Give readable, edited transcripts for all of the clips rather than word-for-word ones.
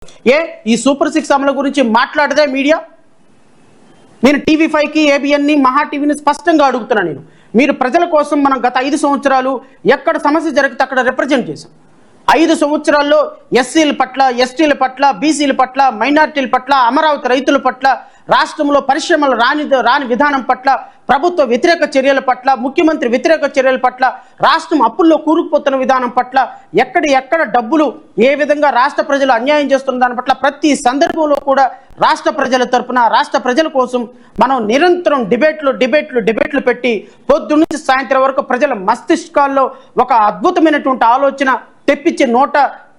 ఈ సూపర్ 6 అమలు గురించి మాట్లాడదే మీడియా? నేను టీవీ5కి, ఏబిఎన్ని, మహా టీవీని స్పష్టంగా అడుగుతున్నా. మీరు ప్రజల కోసం మనం గత 5 సంవత్సరాలు ఎక్కడ సమస్య జరిగితే అక్కడ రిప్రజెంట్ చేశాం. 5 సంవత్సరాల్లో ఎస్సీల పట్ల, ఎస్టీల పట్ల, బీసీల పట్ల, మైనార్టీల పట్ల, అమరావతి రైతుల పట్ల, రాష్ట్రంలో పరిశ్రమలు రాని విధానం పట్ల, ప్రభుత్వ వ్యతిరేక చర్యల పట్ల, ముఖ్యమంత్రి వ్యతిరేక చర్యల పట్ల, రాష్ట్రం అప్పుల్లో కూరుకుపోతున్న విధానం పట్ల, ఎక్కడ డబ్బులు ఏ విధంగా రాష్ట్ర ప్రజలు అన్యాయం చేస్తున్న దాని పట్ల ప్రతి సందర్భంలో కూడా రాష్ట్ర ప్రజల తరపున, రాష్ట్ర ప్రజల కోసం మనం నిరంతరం డిబేట్లు పెట్టి పొద్దు నుంచి సాయంత్రం వరకు ప్రజల మస్తిష్కాల్లో ఒక అద్భుతమైనటువంటి ఆలోచన తెప్పించి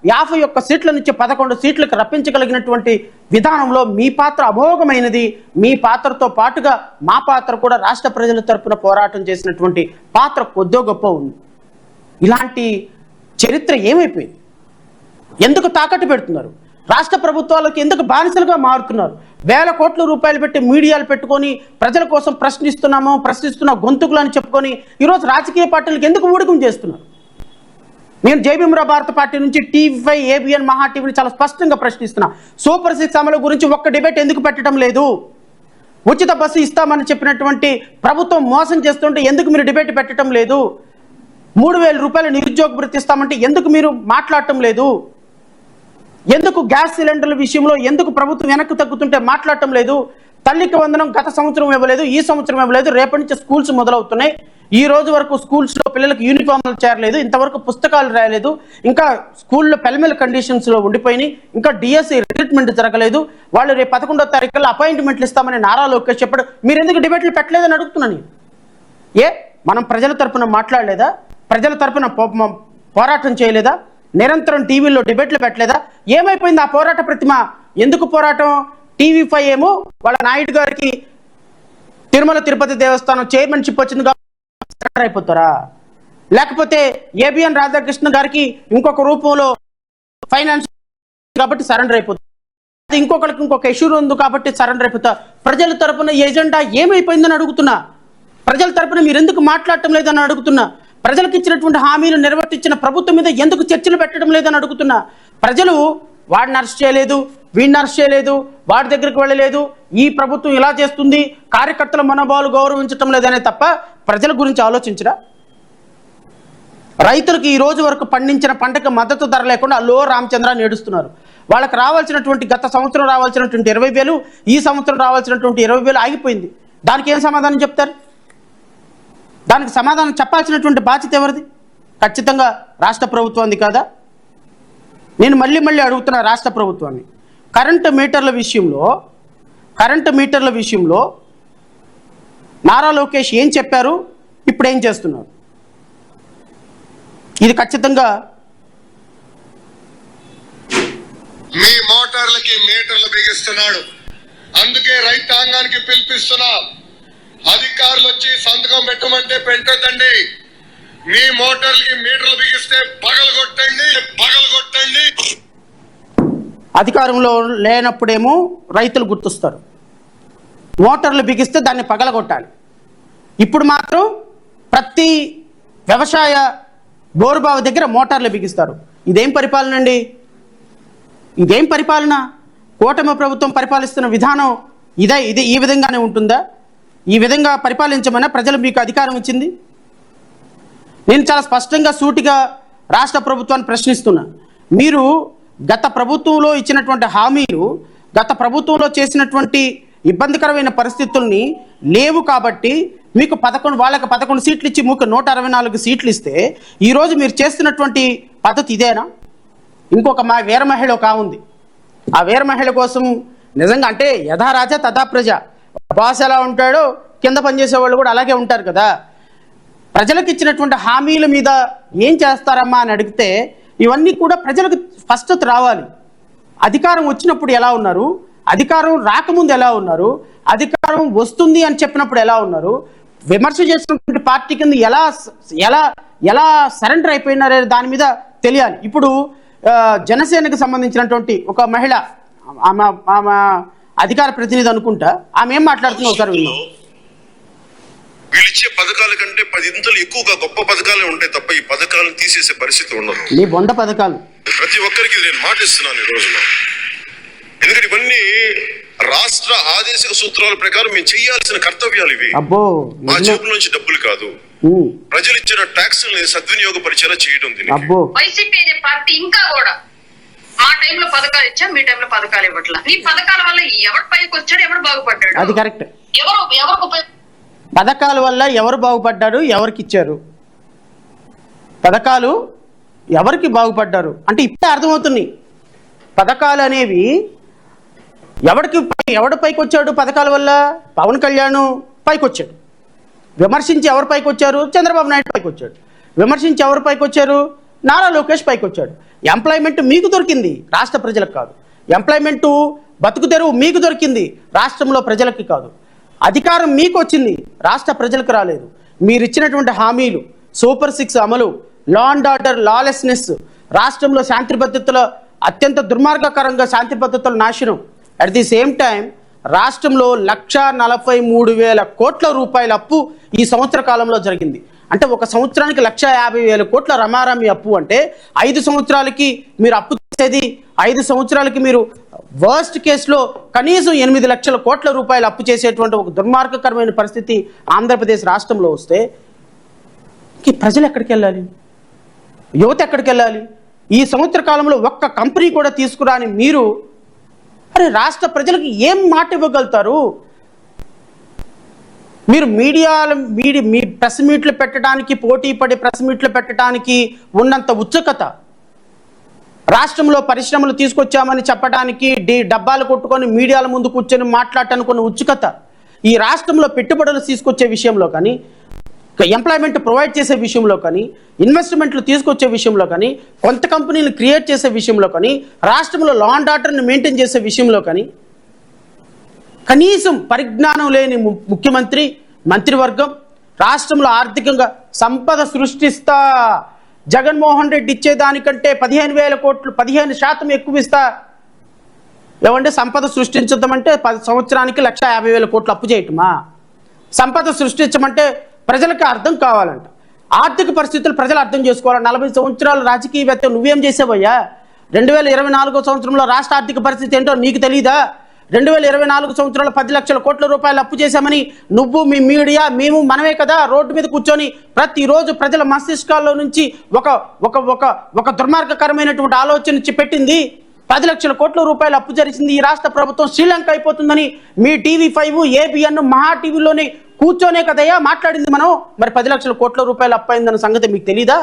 151 సీట్ల నుంచి 11 సీట్లకు రప్పించగలిగినటువంటి విధానంలో మీ పాత్ర అమోఘమైనది. మీ పాత్రతో పాటుగా మా పాత్ర కూడా రాష్ట్ర ప్రజల తరపున పోరాటం చేసినటువంటి పాత్ర కొద్దో గొప్ప ఉంది. ఇలాంటి చరిత్ర ఏమైపోయింది? ఎందుకు తాకట్టు పెడుతున్నారు? రాష్ట్ర ప్రభుత్వాలకు ఎందుకు బానిసలుగా మారుతున్నారు? వేల కోట్ల రూపాయలు పెట్టి మీడియాలు పెట్టుకొని ప్రజల కోసం ప్రశ్నిస్తున్న గొంతుకులు అని చెప్పుకొని ఈరోజు రాజకీయ పార్టీలకు ఎందుకు ఊడికం చేస్తున్నారు? నేను జైభీమరావు భారత పార్టీ నుంచి టీవీ5, ఏబిఎన్, మహా టీవీని చాలా స్పష్టంగా ప్రశ్నిస్తున్నా. సూపర్ 6 అమలు గురించి ఒక్క డిబేట్ ఎందుకు పెట్టడం లేదు? ఉచిత బస్సు ఇస్తామని చెప్పినటువంటి ప్రభుత్వం మోసం చేస్తుంటే ఎందుకు మీరు డిబేట్ పెట్టడం లేదు? 3000 రూపాయలు నిరుద్యోగ భృతి ఇస్తామంటే ఎందుకు మీరు మాట్లాడటం లేదు? ఎందుకు గ్యాస్ సిలిండర్ల విషయంలో ఎందుకు ప్రభుత్వం వెనక్కి తగ్గుతుంటే మాట్లాడటం లేదు? తల్లికి వందనం గత సంవత్సరం ఇవ్వలేదు, ఈ సంవత్సరం ఇవ్వలేదు, రేపటి నుంచి స్కూల్స్ మొదలవుతున్నాయి. ఈ రోజు వరకు స్కూల్స్లో పిల్లలకు యూనిఫామ్లు చేరలేదు, ఇంతవరకు పుస్తకాలు రాయలేదు, ఇంకా స్కూల్లో పెల్మెల్ కండిషన్స్లో ఉండిపోయినాయి, ఇంకా డిఎస్సి రిక్రూట్మెంట్ జరగలేదు. వాళ్ళు రేపు 11వ తారీఖుల్లో అపాయింట్మెంట్లు ఇస్తామని నారా లోకేష్ చెప్పాడు. మీరు ఎందుకు డిబేట్లు పెట్టలేదని అడుగుతున్నాను. మనం ప్రజల తరపున మాట్లాడలేదా? ప్రజల తరపున పోరాటం చేయలేదా? నిరంతరం టీవీల్లో డిబేట్లు పెట్టలేదా? ఏమైపోయింది ఆ పోరాట ప్రతిమ? ఎందుకు పోరాటం? టీవీ5 ఏమో వాళ్ళ నాయుడు గారికి తిరుమల తిరుపతి దేవస్థానం చైర్మన్షిప్ వచ్చింది కాబట్టి సరెండర్ అయిపోతారా? లేకపోతే ఏబిఎన్ రాధాకృష్ణ గారికి ఇంకొక రూపంలో ఫైనాన్స్ కాబట్టి సరెండర్ అయిపోతారు, ఇంకొకరికి ఇంకొక ఇష్యూ ఉంది కాబట్టి సరెండర్ అయిపోతారు. ప్రజల తరపున ఎజెండా ఏమైపోయిందని అడుగుతున్నా. ప్రజల తరపున మీరు ఎందుకు మాట్లాడటం లేదని అడుగుతున్నా. ప్రజలకు ఇచ్చినటువంటి హామీలు నిర్వర్తించిన ప్రభుత్వం మీద ఎందుకు చర్చలు పెట్టడం లేదని అడుగుతున్నా. ప్రజలు వాడిని అరెస్ట్ చేయలేదు, వీడిని అరెస్ట్ చేయలేదు, వాడి దగ్గరికి వెళ్ళలేదు, ఈ ప్రభుత్వం ఇలా చేస్తుంది, కార్యకర్తల మనోభావాలు గౌరవించటం లేదనే తప్ప ప్రజల గురించి ఆలోచించరా? రైతులకు ఈ రోజు వరకు పండించిన పంటకు మద్దతు ధర లేకుండా అల్లో రామచంద్ర నేడుస్తున్నారు. వాళ్ళకి రావాల్సినటువంటి గత సంవత్సరం రావాల్సినటువంటి 20,000, ఈ సంవత్సరం రావాల్సినటువంటి 20,000 ఆగిపోయింది. దానికి ఏం సమాధానం చెప్తారు? దానికి సమాధానం చెప్పాల్సినటువంటి బాధ్యత ఎవరిది? ఖచ్చితంగా రాష్ట్ర ప్రభుత్వాన్ని కాదా? నేను మళ్ళీ అడుగుతున్నా రాష్ట్ర ప్రభుత్వాన్ని. కరెంటు మీటర్ల విషయంలో నారా లోకేష్ ఏం చెప్పారు, ఇప్పుడు ఏం చేస్తున్నారు? ఇది ఖచ్చితంగా మీ మోటార్లకి మీటర్లు బిగిస్తున్నాడు. అందుకే రైతాంగానికి పిలిపిస్తున్నా, అధికారులు వచ్చి సంతకం పెట్టమంటే పెట్టొద్దండి. మీ మోటార్లకి మీటర్లు బిగిస్తే పగలగొట్టండి. అధికారంలో లేనప్పుడేమో రైతులు గుర్తొస్తారు, మోటార్లు బిగిస్తే దాన్ని పగలగొట్టాలి. ఇప్పుడు మాత్రం ప్రతి వ్యవసాయ బోరుబావి దగ్గర మోటార్లు బిగిస్తారు. ఇదేం పరిపాలన అండి? ఇదేం పరిపాలన? కూటమి ప్రభుత్వం పరిపాలిస్తున్న విధానం ఇది ఈ విధంగానే ఉంటుందా? ఈ విధంగా పరిపాలించమని ప్రజలు మీకు అధికారం ఇచ్చింది? నేను చాలా స్పష్టంగా సూటిగా రాష్ట్ర ప్రభుత్వాన్ని ప్రశ్నిస్తున్నా. మీరు గత ప్రభుత్వంలో ఇచ్చినటువంటి హామీలు, గత ప్రభుత్వంలో చేసినటువంటి ఇబ్బందికరమైన పరిస్థితుల్ని లేవు కాబట్టి మీకు వాళ్ళకి 11 సీట్లు ఇచ్చి మీకు 164 సీట్లు ఇస్తే ఈరోజు మీరు చేస్తున్నటువంటి పద్ధతి ఇదేనా? ఇంకొక వీర మహిళ ఒక ఉంది. ఆ వీర మహిళ కోసం నిజంగా అంటే యథా రాజా తథా ప్రజ, బాస్ ఎలా ఉంటాడో కింద పనిచేసే వాళ్ళు కూడా అలాగే ఉంటారు కదా. ప్రజలకు ఇచ్చినటువంటి హామీల మీద ఏం చేస్తారమ్మా అని అడిగితే ఇవన్నీ కూడా ప్రజలకు స్పష్టత రావాలి. అధికారం వచ్చినప్పుడు ఎలా ఉన్నారు, అధికారం రాకముందు ఎలా ఉన్నారు, అధికారం వస్తుంది అని చెప్పినప్పుడు ఎలా ఉన్నారు, విమర్శ చేసినటువంటి పార్టీ కింద ఎలా ఎలా ఎలా సరెండర్ అయిపోయినారే దాని మీద తెలియాలి. ఇప్పుడు జనసేనకు సంబంధించినటువంటి ఒక మహిళ, ఆమె అధికార ప్రతినిధి అనుకుంటా, ఆమె ఏం మాట్లాడుతుందో ఒకసారి విన్నాం. వీళ్ళిచ్చే పథకాల కంటే 10 ఇంతలు ఎక్కువగా గొప్ప పథకాలే ఉంటాయి తప్ప ఈ పథకాలను తీసేసే పరిస్థితి ఉండదు. నీ బొంద పథకాలు ప్రతి ఒక్కరికి నేను మాటిస్తున్నాను. ఈ రోజున రాష్ట్ర ఆదేశిక సూత్రాల ప్రకారం మేము చేయాల్సిన కర్తవ్యాలు ఇవి. అబ్బో, మా జేబుల నుంచి డబ్బులు కాదు, ప్రజలు ఇచ్చిన ట్యాక్స్ సద్వినియోగపరిచేలా చేయడం. అబ్బో, వైసీపీ అనే పార్టీ ఇంకా కూడా మా టైంలో పథకాలు ఇచ్చాం, మీ టైంలో పథకాలు ఇవ్వట్లా. నీ పథకాల వల్ల ఎవరు పైకి వచ్చాడు, ఎవరు బాగుపడ్డాడు? అది కరెక్ట్. ఎవరు పథకాల వల్ల ఎవరు బాగుపడ్డారు, ఎవరికి ఇచ్చారు? పథకాలు ఎవరికి బాగుపడ్డారు అంటే ఇప్పుడే అర్థమవుతుంది. పథకాలు అనేవి ఎవడు పైకి వచ్చాడు పథకాల వల్ల? పవన్ కళ్యాణ్ పైకి వచ్చాడు. విమర్శించి ఎవరు పైకి వచ్చారు? చంద్రబాబు నాయుడు పైకి వచ్చాడు. విమర్శించి ఎవరు పైకి వచ్చారు? నారా లోకేష్ పైకి వచ్చాడు. ఎంప్లాయ్మెంట్ మీకు దొరికింది, రాష్ట్ర ప్రజలకు కాదు. ఎంప్లాయ్మెంట్ బతుకు తెరువు మీకు దొరికింది, రాష్ట్రంలో ప్రజలకి కాదు. అధికారం మీకు వచ్చింది, రాష్ట్ర ప్రజలకు రాలేదు. మీరు ఇచ్చినటువంటి హామీలు, సూపర్ 6 అమలు, లా అండ్ ఆర్డర్, లాలెస్నెస్, రాష్ట్రంలో శాంతి భద్రతల అత్యంత దుర్మార్గకరంగా శాంతి భద్రతల నాశనం. అట్ ది సేమ్ టైం రాష్ట్రంలో 1,43,000 కోట్ల రూపాయల అప్పు ఈ సంవత్సర కాలంలో జరిగింది. అంటే ఒక సంవత్సరానికి 1,50,000 కోట్ల రమారమి అప్పు. అంటే 5 సంవత్సరాలకి మీరు అప్పు చేసేది, 5 సంవత్సరాలకి మీరు వర్స్ట్ కేసులో కనీసం 8 లక్షల కోట్ల రూపాయలు అప్పు చేసేటువంటి ఒక దుర్మార్గకరమైన పరిస్థితి ఆంధ్రప్రదేశ్ రాష్ట్రంలో వస్తే ప్రజలు ఎక్కడికి వెళ్ళాలి? యువత ఎక్కడికి వెళ్ళాలి? ఈ సంవత్సర కాలంలో ఒక్క కంపెనీ కూడా తీసుకురాని మీరు అరే రాష్ట్ర ప్రజలకు ఏం మాట ఇవ్వగలుగుతారు? మీరు మీ ప్రెస్ మీట్లు పెట్టడానికి, పోటీ పడి ప్రెస్ మీట్లు పెట్టడానికి ఉన్నంత ఉత్సుకత, రాష్ట్రంలో పరిశ్రమలు తీసుకొచ్చామని చెప్పడానికి డబ్బాలు కొట్టుకొని మీడియాల ముందు కూర్చొని మాట్లాడటానికి ఉత్సుకత, ఈ రాష్ట్రంలో పెట్టుబడులు తీసుకొచ్చే విషయంలో కానీ, ఎంప్లాయ్మెంట్ ప్రొవైడ్ చేసే విషయంలో కానీ, ఇన్వెస్ట్మెంట్లు తీసుకొచ్చే విషయంలో కానీ, కొంత కంపెనీలు క్రియేట్ చేసే విషయంలో కానీ, రాష్ట్రంలో లా అండ్ ఆర్డర్ని మెయింటైన్ చేసే విషయంలో కానీ కనీసం పరిజ్ఞానం లేని ముఖ్యమంత్రి, మంత్రివర్గం రాష్ట్రంలో ఆర్థికంగా సంపద సృష్టిస్తా, జగన్మోహన్ రెడ్డి ఇచ్చేదానికంటే 15,000 కోట్లు 15% ఎక్కువ ఇస్తా, ఏమంటే సంపద సృష్టించమంటే 10 సంవత్సరానికి 1,50,000 కోట్లు అప్పు చేయటమా? సంపద సృష్టించమంటే ప్రజలకు అర్థం కావాలంట, ఆర్థిక పరిస్థితులు ప్రజలు అర్థం చేసుకోవాలి. 40 సంవత్సరాలు రాజకీయవేత్త నువ్వేం చేసావయ్యా? 2024 సంవత్సరంలో రాష్ట్ర ఆర్థిక పరిస్థితి ఏంటో నీకు తెలీదా? 2024 సంవత్సరంలో 10 లక్షల కోట్ల రూపాయలు అప్పు చేశామని నువ్వు, మీ మీడియా, మేము మనమే కదా రోడ్డు మీద కూర్చొని ప్రతిరోజు ప్రజల మస్తిష్కాల్లో నుంచి ఒక దుర్మార్గకరమైనటువంటి ఆలోచన పెట్టింది. 10 లక్షల కోట్ల రూపాయలు అప్పు జరిగింది ఈ రాష్ట్ర ప్రభుత్వం, శ్రీలంక అయిపోతుందని మీ TV5, ABN, మహా టీవీలోని కూర్చొనే కదయ్యా మాట్లాడింది మనం. మరి 10 లక్షల కోట్ల రూపాయలు అప్పు అయిందన్న సంగతి మీకు తెలీదా?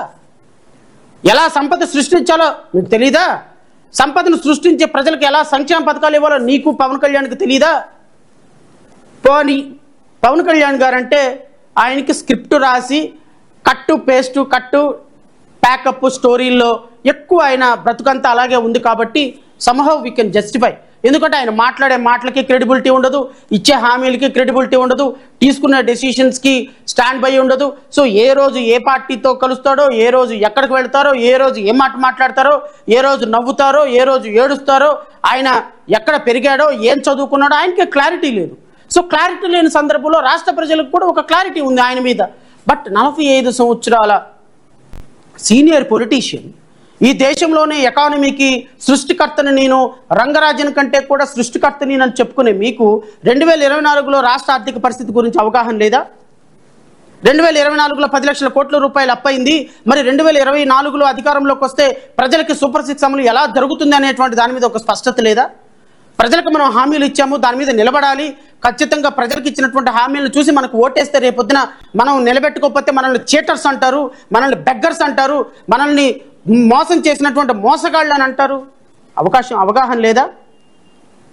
ఎలా సంపద సృష్టించాలో మీకు తెలీదా? సంపదను సృష్టించే ప్రజలకు ఎలా సంక్షేమ పథకాలు ఇవ్వాలో నీకు, పవన్ కళ్యాణ్కి తెలీదా? పోనీ పవన్ కళ్యాణ్ గారంటే ఆయనకి స్క్రిప్ట్ రాసి కట్టు ప్యాకప్ స్టోరీల్లో ఎక్కువ ఆయన బ్రతుకంతా అలాగే ఉంది కాబట్టి somehow we can justify. ఎందుకంటే ఆయన మాట్లాడే మాటలకి క్రెడిబిలిటీ ఉండదు, ఇచ్చే హామీలకి క్రెడిబిలిటీ ఉండదు, తీసుకున్న డెసిషన్స్కి స్టాండ్ బై ఉండదు. సో ఏ రోజు ఏ పార్టీతో కలుస్తాడో, ఏ రోజు ఎక్కడికి వెళ్తారో, ఏ రోజు ఏ మాట మాట్లాడతారో, ఏ రోజు నవ్వుతారో, ఏ రోజు ఏడుస్తారో, ఆయన ఎక్కడ పెరిగాడో, ఏం చదువుకున్నాడో ఆయనకి క్లారిటీ లేదు. సో క్లారిటీ లేని సందర్భంలో రాష్ట్ర ప్రజలకు కూడా ఒక క్లారిటీ ఉంది ఆయన మీద. బట్ 45 సంవత్సరాల సీనియర్ పొలిటీషియన్, ఈ దేశంలోనే ఎకానమీకి సృష్టికర్తని నేను, రంగరాజన్ కంటే కూడా సృష్టికర్తని అని చెప్పుకునే మీకు 2024లో రాష్ట్ర ఆర్థిక పరిస్థితి గురించి అవగాహన లేదా? 2024లో 10 లక్షల కోట్ల రూపాయలు అప్పయింది. మరి 2024లో అధికారంలోకి వస్తే ప్రజలకి సూపర్ 6 అమలు ఎలా జరుగుతుంది అనేటువంటి దాని మీద ఒక స్పష్టత లేదా? ప్రజలకు మనం హామీలు ఇచ్చాము, దాని మీద నిలబడాలి. ఖచ్చితంగా ప్రజలకు ఇచ్చినటువంటి హామీలను చూసి మనకు ఓటేస్తే రేపొద్దున మనం నిలబెట్టుకోకపోతే మనల్ని చీటర్స్ అంటారు, మనల్ని బెగ్గర్స్ అంటారు, మనల్ని మోసం చేసినటువంటి మోసగాళ్ళు అని అంటారు. అవగాహన లేదా?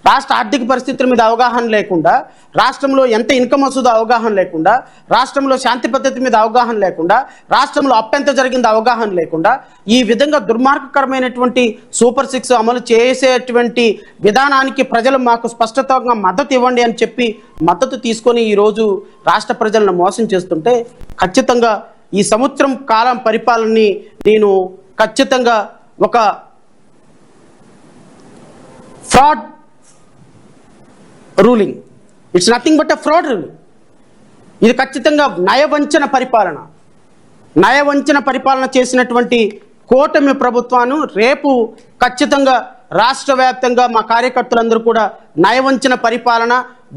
రాష్ట్ర ఆర్థిక పరిస్థితుల మీద అవగాహన లేకుండా, రాష్ట్రంలో ఎంత ఇన్కమ్ వస్తుందో అవగాహన లేకుండా, రాష్ట్రంలో శాంతి పద్ధతి మీద అవగాహన లేకుండా, రాష్ట్రంలో అప్పెంత జరిగిందో అవగాహన లేకుండా, ఈ విధంగా దుర్మార్గకరమైనటువంటి సూపర్ 6 అమలు చేసేటువంటి విధానానికి ప్రజలు మాకు స్పష్టంగా మద్దతు ఇవ్వండి అని చెప్పి మద్దతు తీసుకొని ఈరోజు రాష్ట్ర ప్రజలను మోసం చేస్తుంటే ఖచ్చితంగా ఈ సంవత్సరం కాలం పరిపాలనని నేను ఖచ్చితంగా ఒక fraud ruling, it's nothing but a fraud ruling. ఇది ఖచ్చితంగా నయవంచన పరిపాలన చేసినటువంటి కూటమి ప్రభుత్వాన్ని రేపు ఖచ్చితంగా రాష్ట్ర వ్యాప్తంగా మా కార్యకర్తలందరూ కూడా నయవంచన పరిపాలన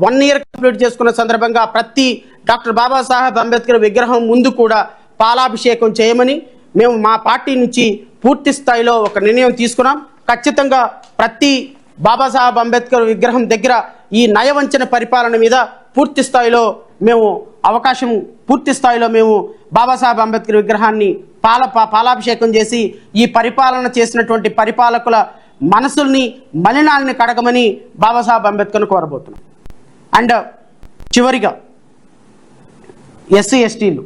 1 year కంప్లీట్ చేసుకున్న సందర్భంగా ప్రతి డాక్టర్ బాబాసాహెబ్ అంబేద్కర్ విగ్రహం ముందు కూడా పాలాభిషేకం చేయమని మేము మా పార్టీ నుంచి పూర్తి స్థాయిలో ఒక నిర్ణయం తీసుకున్నాం. ఖచ్చితంగా ప్రతి బాబాసాహెబ్ అంబేద్కర్ విగ్రహం దగ్గర ఈ నయవంచన పరిపాలన మీద పూర్తి స్థాయిలో మేము బాబాసాహెబ్ అంబేద్కర్ విగ్రహాన్ని పాలాభిషేకం చేసి ఈ పరిపాలన చేసినటువంటి పరిపాలకుల మనసుల్ని మలినాల్ని కడగమని బాబాసాహెబ్ అంబేద్కర్ను కోరబోతున్నాం. అండ్ చివరిగా SC STలు